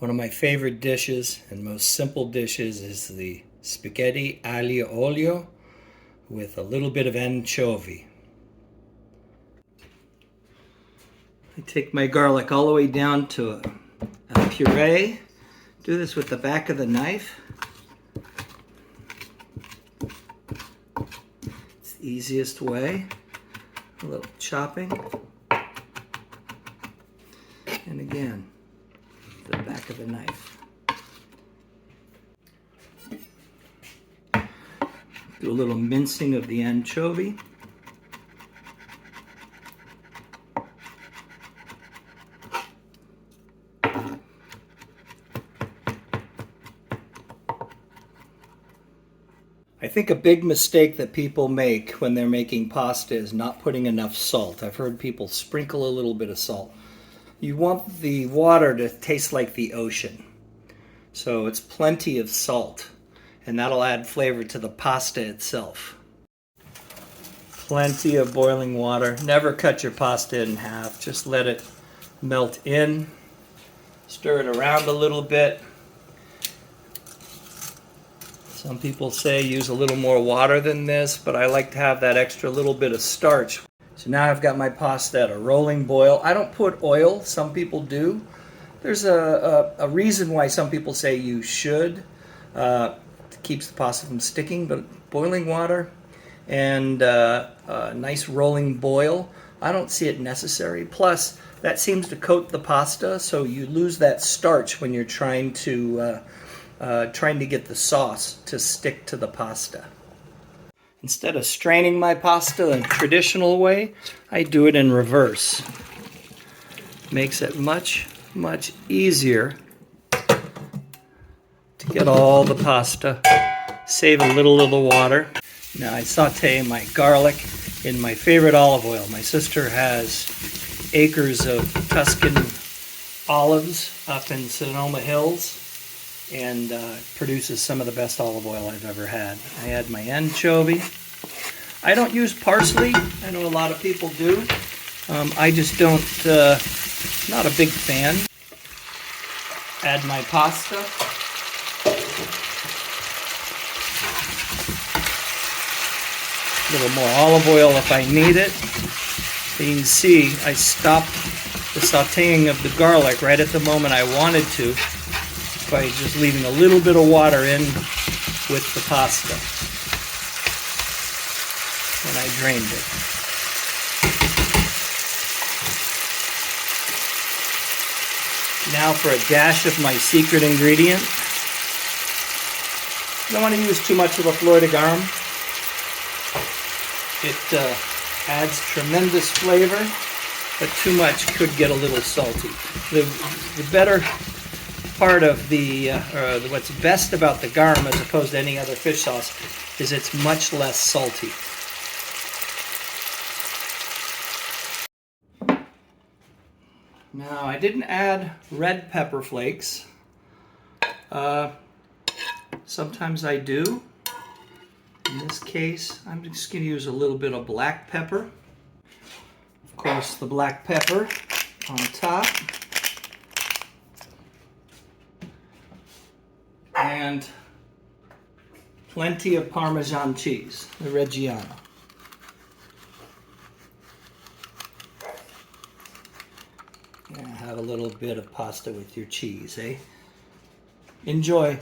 One of my favorite dishes and most simple dishes is the spaghetti aglio olio with a little bit of anchovy. I take my garlic all the way down to a puree. Do this with the back of the knife. It's the easiest way. A little chopping. And again, the back of the knife. Do a little mincing of the anchovy. I think a big mistake that people make when they're making pasta is not putting enough salt. I've heard people sprinkle a little bit of salt. You want the water to taste like the ocean. So it's plenty of salt, and that'll add flavor to the pasta itself. Plenty of boiling water. Never cut your pasta in half. Just let it melt in. Stir it around a little bit. Some people say use a little more water than this, but I like to have that extra little bit of starch. So now I've got my pasta at a rolling boil. I don't put oil, some people do. There's a reason why some people say you should. It keeps the pasta from sticking, but boiling water and a nice rolling boil, I don't see it necessary. Plus, that seems to coat the pasta, so you lose that starch when you're trying to get the sauce to stick to the pasta. Instead of straining my pasta the traditional way, I do it in reverse. Makes it much easier to get all the pasta. Save a little of the water. Now I saute my garlic in my favorite olive oil. My sister has acres of Tuscan olives up in Sonoma Hills, and produces some of the best olive oil I've ever had. I add my anchovy. I don't use parsley. I know a lot of people do. I just don't, not a big fan. Add my pasta. A little more olive oil if I need it. So you can see I stopped the sauteing of the garlic right at the moment I wanted to, by just leaving a little bit of water in with the pasta when I drained it. Now for a dash of my secret ingredient. I don't want to use too much of a Flor de Garum. It adds tremendous flavor, but too much could get a little salty. The better part of what's best about the garum as opposed to any other fish sauce is it's much less salty. Now I didn't add red pepper flakes. Sometimes I do. In this case, I'm just going to use a little bit of black pepper. Of course, the black pepper on top. And plenty of Parmesan cheese, the Reggiano. Yeah, have a little bit of pasta with your cheese, eh? Enjoy.